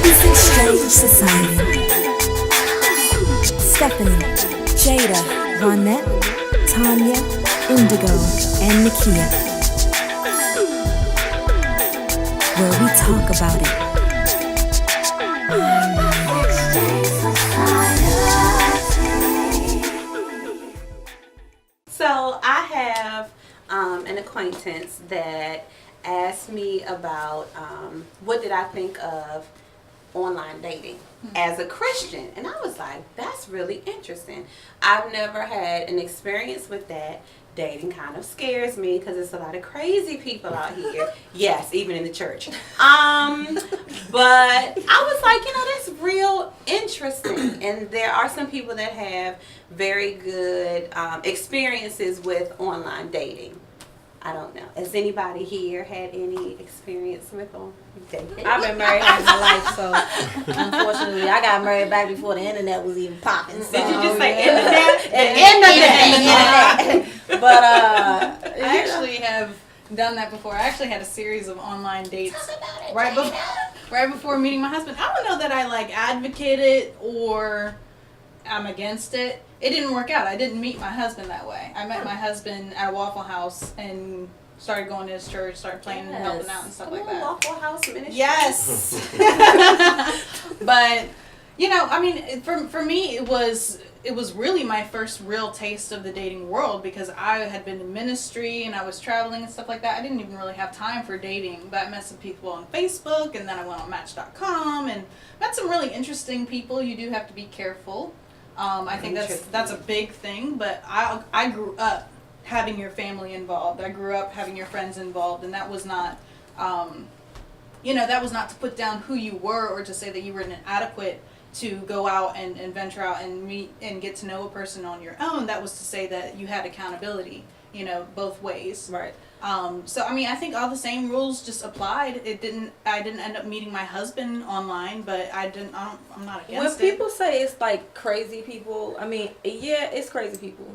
Witnessing Strange Society. Stephanie, Jada, Vonette, Tanya, Indigo, and Nakia. Where we talk about it. So I have an acquaintance that asked me about what did I think of online dating as a Christian, and I was like, that's really interesting. I've never had an experience with that. Dating kind of scares me because there's a lot of crazy people out here. Yes, even in the church. But I was like, that's real interesting. And there are some people that have very good experiences with online dating. I don't know. Has anybody here had any experience with online dating? I've been married all my life, so unfortunately, I got married back before the internet was even popping. So. Did you just say internet? The internet. But I actually have done that before. I actually had a series of online dates right before meeting my husband. I don't know that I advocate it or I'm against it. It didn't work out. I didn't meet my husband that way. I met my husband at a Waffle House and started going to his church, started playing and helping out and stuff like that. Waffle House ministry. Yes. But for me it was really my first real taste of the dating world because I had been in ministry and I was traveling and stuff like that. I didn't even really have time for dating, but I met some people on Facebook and then I went on Match.com and met some really interesting people. You do have to be careful. I think that's a big thing, but I grew up having your family involved. I grew up having your friends involved, and that was not, that was not to put down who you were or to say that you were inadequate to go out and venture out and meet and get to know a person on your own. That was to say that you had accountability, both ways. right. So I think all the same rules just applied. I didn't end up meeting my husband online, but I'm not against it. When people say it's like crazy people, yeah, it's crazy people.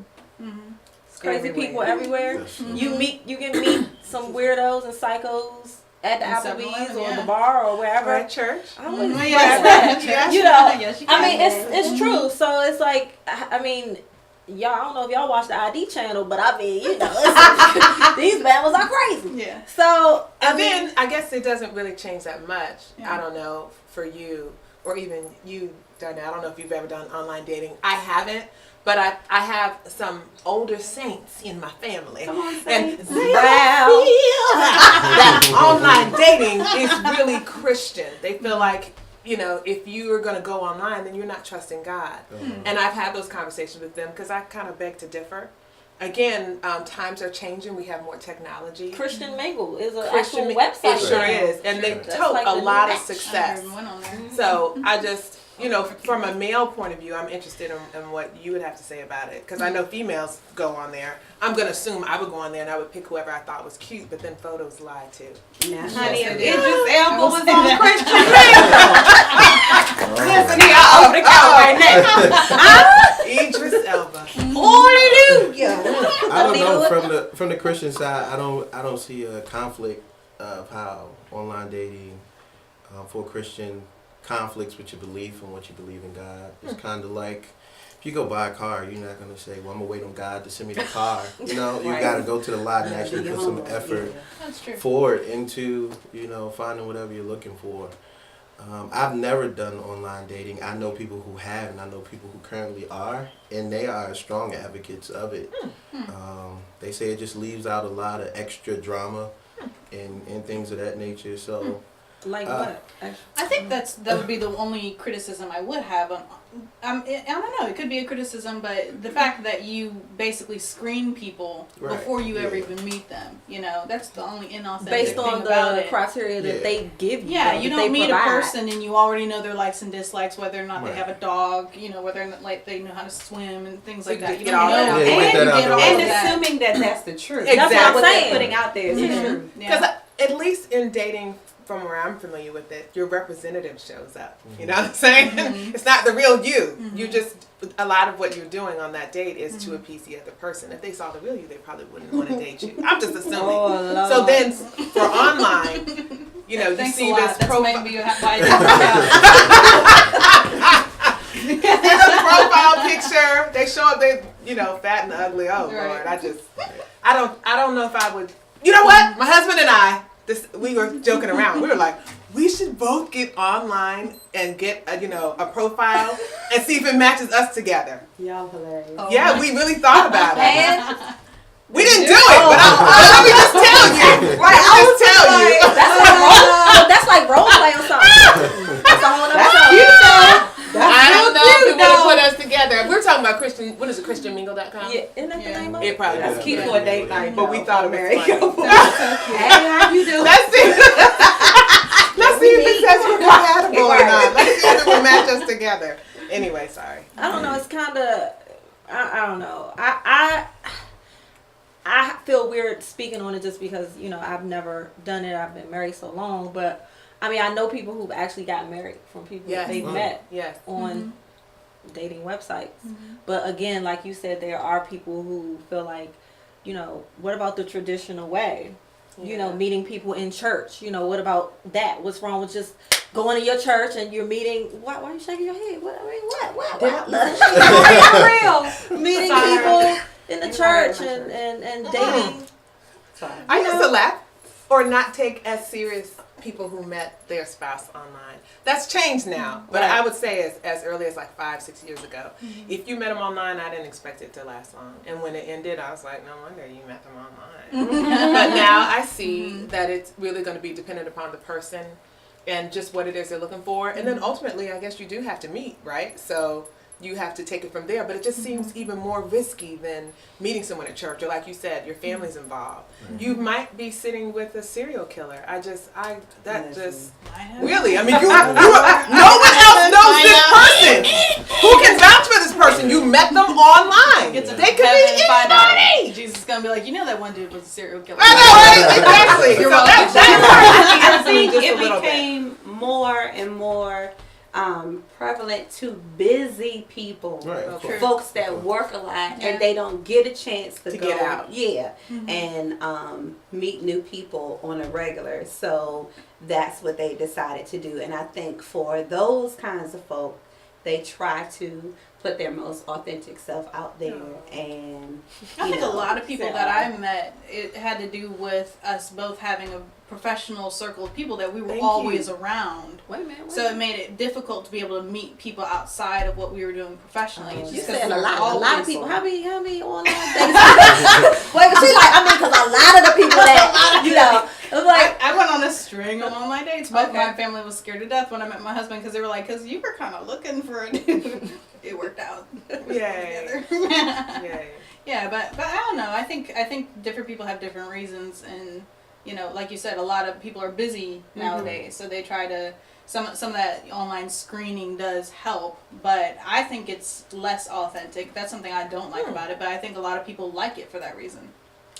Mm-hmm. It's crazy people everywhere. Mm-hmm. You can meet some weirdos and psychos at the In Applebee's 7-Eleven, or yeah. the bar or wherever. Or at church. I wouldn't Mhm. say Yes. that. Yes. Yes, you can. It's true. So it's like, y'all, I don't know if y'all watch the ID channel, but these mammals are crazy. Yeah. So, Then I guess it doesn't really change that much. Yeah. I don't know for you or even you, Darnell. I don't know if you've ever done online dating. I haven't, but I have some older saints in my family. Come on, and saints. they feel that online dating is really Christian. They feel like, if you are going to go online, then you're not trusting God. And I've had those conversations with them because I kind of beg to differ. Again, times are changing. We have more technology. Christian Mingle is an Christian actual Ma- website. It sure now. is. And they That's took like a the new lot of Match. I success. never even went on there. So I just, from a male point of view, I'm interested in what you would have to say about it. Because I know females go on there. I'm going to assume I would go on there and I would pick whoever I thought was cute, but then photos lie too. Now, honey, if Yes, I did. Idris Elba was I on said Christian Mingle. Listen here, over the counter right now. Idris Elba. Hallelujah. I don't know from the Christian side. I don't see a conflict of how online dating for Christian conflicts with your belief and what you believe in God. It's kind of like if you go buy a car, you're not gonna say, "Well, I'm gonna wait on God to send me the car." You Right. got to go to the lot and Yeah, actually do your put some homework, effort That's true. forward into finding whatever you're looking for. I've never done online dating. I know people who have, and I know people who currently are, and they are strong advocates of it. They say it just leaves out a lot of extra drama and things of that nature. So Like what? I think that would be the only criticism I would have. I don't know. It could be a criticism, but the fact that you basically screen people Right, before you ever yeah. even meet them, that's the only inauthentic Based thing on about the it. criteria that Yeah. they give you. Yeah, that you they don't meet provide. a person and you already know their likes and dislikes, whether or not they Right. have a dog, whether or not they know how to swim and things So like you that. just You get don't all know. that out there. Yeah, you get that out get the all way. And of that. assuming that that's the truth. Exactly. That's what saying. they're putting out there is the truth. Because Yeah. at least in dating, from where I'm familiar with it, your representative shows up. You know what I'm saying? It's not the real you. You just, a lot of what you're doing on that date is to appease the other person. If they saw the real you, they probably wouldn't want to date you. I'm just assuming. Oh, Lord. So then for online, you know, you Thanks see a lot. this That's profile. maybe why I didn't See the profile picture. They show up. They, you know, fat and ugly. Oh Right. Lord, I don't know if I would. You know what? My husband and I, we were joking around. We were like, we should both get online and get a profile and see if it matches us together. Y'all hilarious. Oh. Yeah, we really thought about it. And We didn't do it, but let me just tell you. Right, Let me just tell you. That's like role play or something. That's a whole other show. cute though. I don't know if it would have though. put us together. We're talking about Christian. What is it? ChristianMingle.com. Yeah, isn't that the Yeah. name of It it? probably That's is. cute for a date night. But we thought it was married funny. couple. Hey, how you doing? Let's see. Let's see if it says we're compatible or not. Let's see if it will match us together. Anyway, sorry. I don't know. It's kind of, I don't know. I feel weird speaking on it just because, you know, I've never done it. I've been married so long. But, I mean, I know people who've actually got married from people Yes. that they've met Yes. on dating websites. But again, like you said, there are people who feel like, you know, what about the traditional way? You know, meeting people in church. You know, what about that? What's wrong with just going to your church and you're meeting? Why are you shaking your head? What? I mean, what? Meeting Sorry. people in the You're church right, I'm and dating. Sorry. I used to laugh or not take as serious people who met their spouse online. That's changed now, but Right. I would say as early as like 5-6 years ago, if you met them online, I didn't expect it to last long. And when it ended, I was like, no wonder you met them online. But now I see that it's really going to be dependent upon the person and just what it is they're looking for. And then ultimately, I guess you do have to meet, right? So you have to take it from there. But it just seems even more risky than meeting someone at church, or like you said, your family's involved. You might be sitting with a serial killer. Really, I mean, no one else knows this person. Who can vouch for this person? You met them online. Get to They could heaven be and find out anybody. Jesus is gonna be like, you know that one dude was a serial killer. I know, right? Exactly. You're So welcome. that's I think just a it little bit. became more and more prevalent to busy people, Right, of Okay. course. folks that work a lot Yeah. and they don't get a chance to To go, get out. yeah, and meet new people on a regular. So that's what they decided to do, and I think for those kinds of folk, they try to put their most authentic self out there, and I you think know, a lot of people so- that I met, it had to do with us both having a professional circle of people that we were Thank always you. around. Wait a minute. So it made it difficult to be able to meet people outside of what we were doing professionally. Oh, You just said 'cause a we were lot of always- people. How many online dates? Wait, but she like, I mean, because a lot of the people that, you know, it was like, I went on a string of online dates, but Okay. my family was scared to death when I met my husband because they were like, because you were kind of looking for a dude. It worked out. Yay. Together. Yay. Yeah, but I don't know. I think different people have different reasons, and you know, like you said, a lot of people are busy nowadays, so they try to. Some of that online screening does help, but I think it's less authentic. That's something I don't like about it, but I think a lot of people like it for that reason.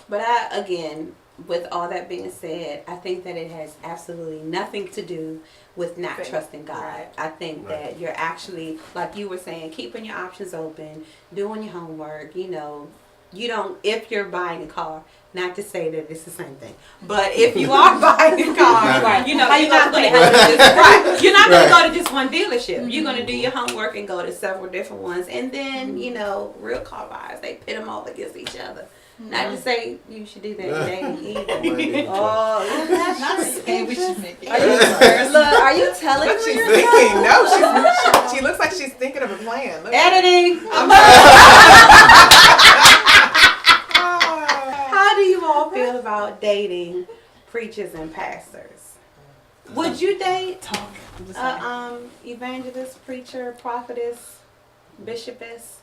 But again, with all that being said, I think that it has absolutely nothing to do with not Faith. trusting God. Right. I think Right. that you're actually, like you were saying, keeping your options open, doing your homework. You know, you don't, if you're buying a car, not to say that it's the same thing, but if you are buying a car, Right. you know, How you you're not gonna going to split it? right. You're not going to Right. go to just one dealership. You're going to do your homework and go to several different ones, and then you know, real car buyers, they pit them all against each other. Not to say you should do that in dating either. oh, Not saying we should make it. are you, look, are you telling Look, me? she's thinking. No, she looks like she's thinking of a plan. Look. Editing. Oh. How do you all feel about dating preachers and pastors? Would you date evangelist, preacher, prophetess, bishopess,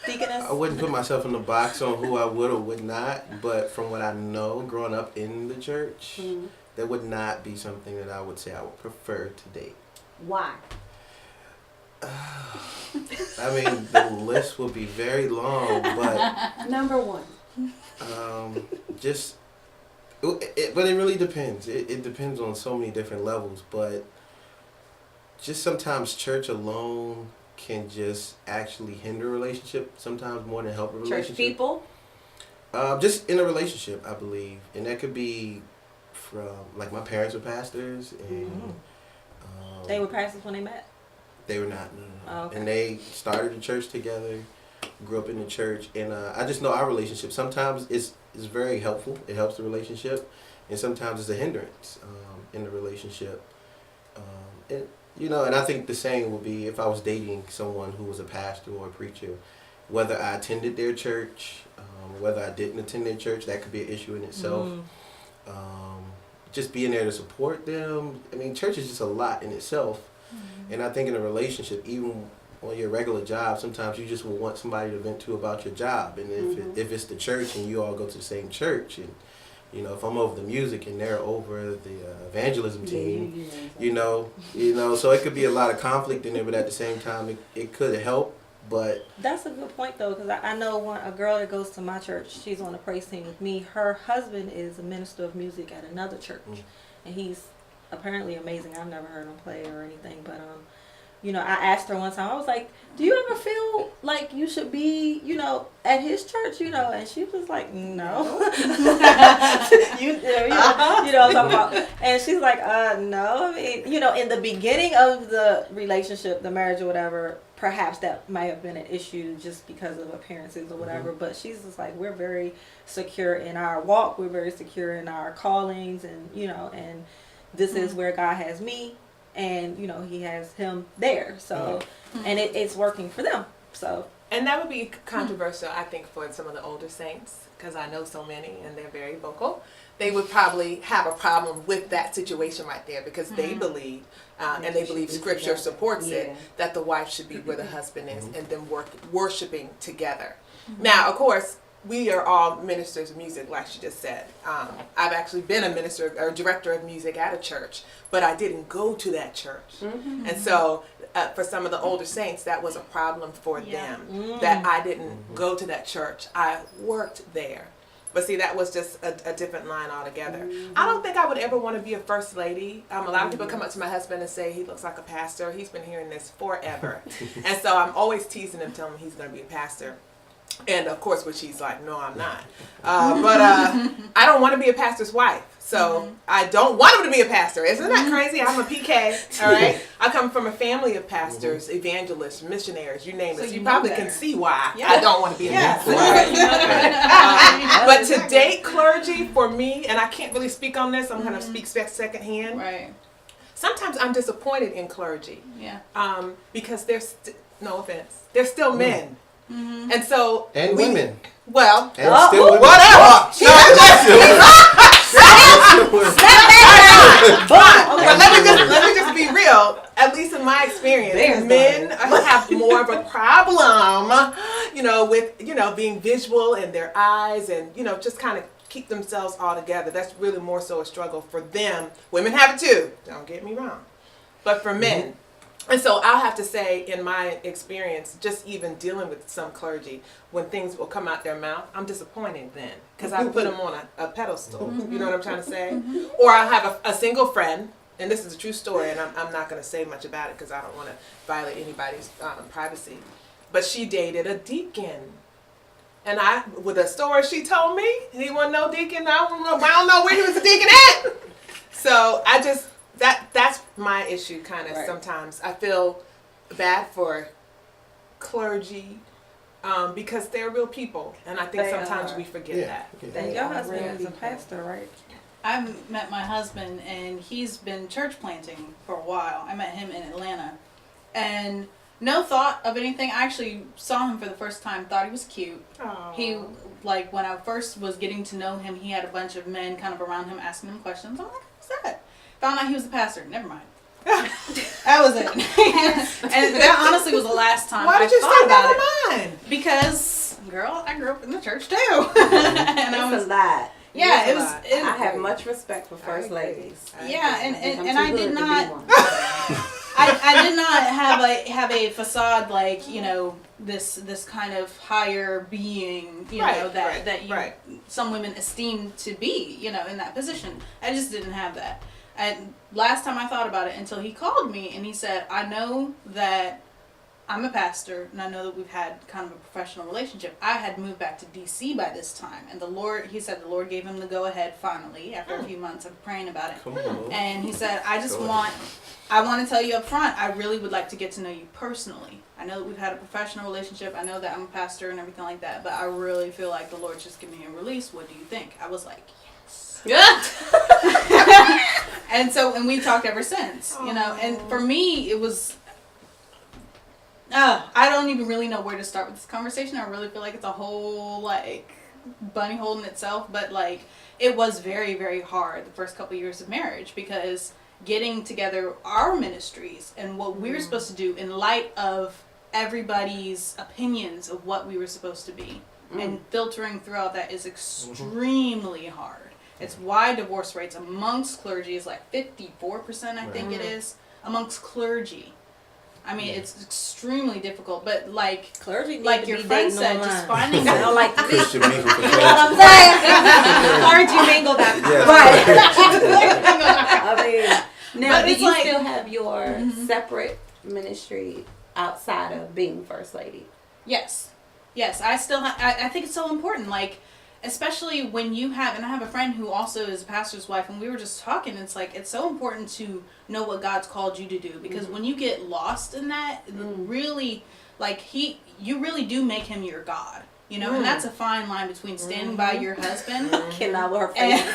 deaconess? I wouldn't put myself in the box on who I would or would not, but from what I know, growing up in the church, Mhm. that would not be something that I would say I would prefer to date. Why? I mean, the list would be very long, but Number one. just, but it really depends. It depends on so many different levels, but just sometimes church alone can just actually hinder a relationship, sometimes more than help a relationship. Church people. Just in a relationship, I believe, and that could be from, like, my parents were pastors, and They were pastors when they met. they were not. No. Oh, okay. And they started a church together, grew up in the church, and I just know our relationship. Sometimes it's very helpful. It helps the relationship, and sometimes it's a hindrance in the relationship. And you know, and I think the same would be if I was dating someone who was a pastor or a preacher, whether I attended their church, whether I didn't attend their church, that could be an issue in itself. Just being there to support them. I mean, church is just a lot in itself. And I think in a relationship, even on your regular job, sometimes you just will want somebody to vent to about your job. And if it's the church and you all go to the same church, and you know, if I'm over the music and they're over the evangelism team, you know, so it could be a lot of conflict in there. But at the same time, it could help. But That's a good point though, because I know a girl that goes to my church. She's on the praise team with me. Her husband is a minister of music at another church, and he's apparently amazing. I've never heard him play or anything, but you know, I asked her one time. I was like, "Do you ever feel like you should be, you know, at his church, you know?" And she was like, "No." you know what I'm talking about. And she's like, no. I mean, you know, in the beginning of the relationship, the marriage or whatever, perhaps that might have been an issue just because of appearances or whatever. But she's just like, we're very secure in our walk. We're very secure in our callings, and you know, and this is where God has me, and you know, He has him there. So, and it's working for them. So. And that would be controversial, I think, for some of the older saints, because I know so many and they're very vocal. They would probably have a problem with that situation right there, because they believe, and they believe Scripture supports it, that the wife should be where the husband is, and them worshiping together. Now, of course, we are all ministers of music, like she just said. I've actually been a minister or director of music at a church, but I didn't go to that church. And so for some of the older saints, that was a problem for them, that I didn't go to that church. I worked there. But see, that was just a different line altogether. I don't think I would ever want to be a first lady. A lot of people come up to my husband and say he looks like a pastor. He's been hearing this forever. And so I'm always teasing him, telling him he's going to be a pastor. And of course, which he's like, no, I'm not. But I don't want to be a pastor's wife. So I don't want him to be a pastor. Isn't that crazy? I'm a PK, all right? I come from a family of pastors, evangelists, missionaries, you name it. So you probably can see why I don't want to be a pastor. But to date clergy, for me, and I can't really speak on this, I'm going to speak secondhand. Right. Sometimes I'm disappointed in clergy. Yeah. Because they're, no offense, they're still men. And so and women. Well, and still women. whatever. But let me just be real. At least in my experience, men have more of a problem, you know, with being visual in their eyes, and just kind of keep themselves all together. That's really more so a struggle for them. Women have it too. Don't get me wrong, but for men. And so I'll have to say, in my experience, just even dealing with some clergy, when things will come out their mouth, I'm disappointed then, because I put them on a pedestal. You know what I'm trying to say? Or I have a single friend, and this is a true story, and I'm not going to say much about it because I don't want to violate anybody's privacy. But she dated a deacon. And with a story she told me, he wasn't no deacon. I don't know where he was a deacon at. So I just... That's my issue, kind of. Right. Sometimes I feel bad for clergy because they're real people, and I think sometimes we forget that. And your husband is a pastor, right? I've met my husband, and he's been church planting for a while. I met him in Atlanta, and no thought of anything. I actually saw him for the first time, thought he was cute. Aww. He, when I first was getting to know him, he had a bunch of men kind of around him asking him questions. I'm like, what's that? Found out he was a pastor. Never mind. That was it. And that honestly was the last time Why did you say never mind? Because, girl, I grew up in the church too. And it's a lot. Yeah, it was. I have much respect for first ladies. Yeah, and I did not. I did not have a facade like this kind of higher being that some women esteem to be in that position. I just didn't have that. And last time I thought about it until he called me and he said, I know that I'm a pastor, and I know that we've had kind of a professional relationship. I had moved back to DC by this time, and he said the Lord gave him the go ahead finally after a few months of praying about it. Come on. And he said, I Go want to tell you up front, I really would like to get to know you personally. I know that we've had a professional relationship. I know that I'm a pastor and everything like that, but I really feel like the Lord's just giving me a release. What do you think? I was like, yes. And we talked ever since, you know, and for me, it was, I don't even really know where to start with this conversation. I really feel like it's a whole, like, bunny hole in itself, but, like, it was very, very hard the first couple years of marriage, because getting together our ministries and what we were supposed to do in light of everybody's opinions of what we were supposed to be and filtering throughout that is extremely hard. It's why divorce rates amongst clergy is like 54%, I think it is, amongst clergy. I mean, it's extremely difficult, but like Clergy need like to your be friend dating said, online. just finding I don't like Christian mingle for You know what I'm saying? Clergy mingle that. Yeah. I mean, Now, But do it's you like- still have your separate ministry outside of being first lady? Yes. I still I think it's so important, like, especially when you have, and I have a friend who also is a pastor's wife, and we were just talking, it's like, it's so important to know what God's called you to do, because when you get lost in that, really, like, you really do make him your God, you know, and that's a fine line between standing by your husband cannot with her and face.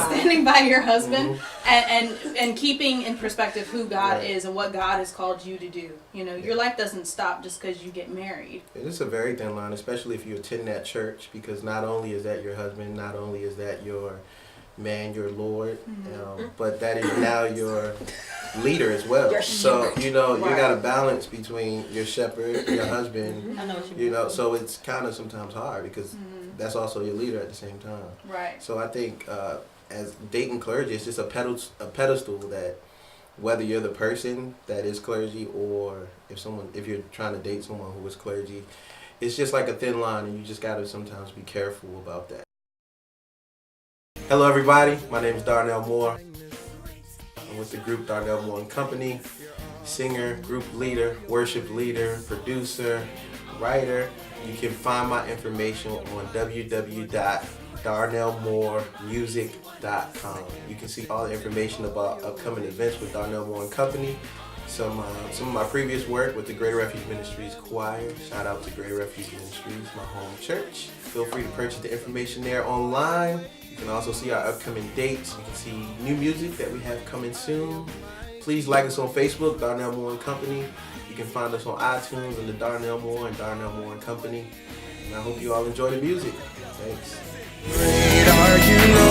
standing by your husband and keeping in perspective who God is and what God has called you to do. You know, your life doesn't stop just because you get married. It is a very thin line, especially if you attend that church, because not only is that your husband, not only is that your man, your Lord, but that is now your leader as well. So, you know, you got to balance between your shepherd, your husband, I know what you know, so it's kind of sometimes hard because that's also your leader at the same time. Right. So I think as dating clergy, it's just a pedestal that whether you're the person that is clergy or if you're trying to date someone who is clergy, it's just like a thin line, and you just got to sometimes be careful about that. Hello everybody, my name is Darnell Moore. I'm with the group Darnell Moore and Company, singer, group leader, worship leader, producer, writer. You can find my information on www.darnellmoremusic.com. You can see all the information about upcoming events with Darnell Moore and Company. Some of my previous work with the Greater Refuge Ministries Choir. Shout out to Greater Refuge Ministries, my home church. Feel free to purchase the information there online. You can also see our upcoming dates. You can see new music that we have coming soon. Please like us on Facebook, Darnell Moore and Company. You can find us on iTunes under Darnell Moore and Darnell Moore and Company. And I hope you all enjoy the music. Thanks. Great are you, Lord.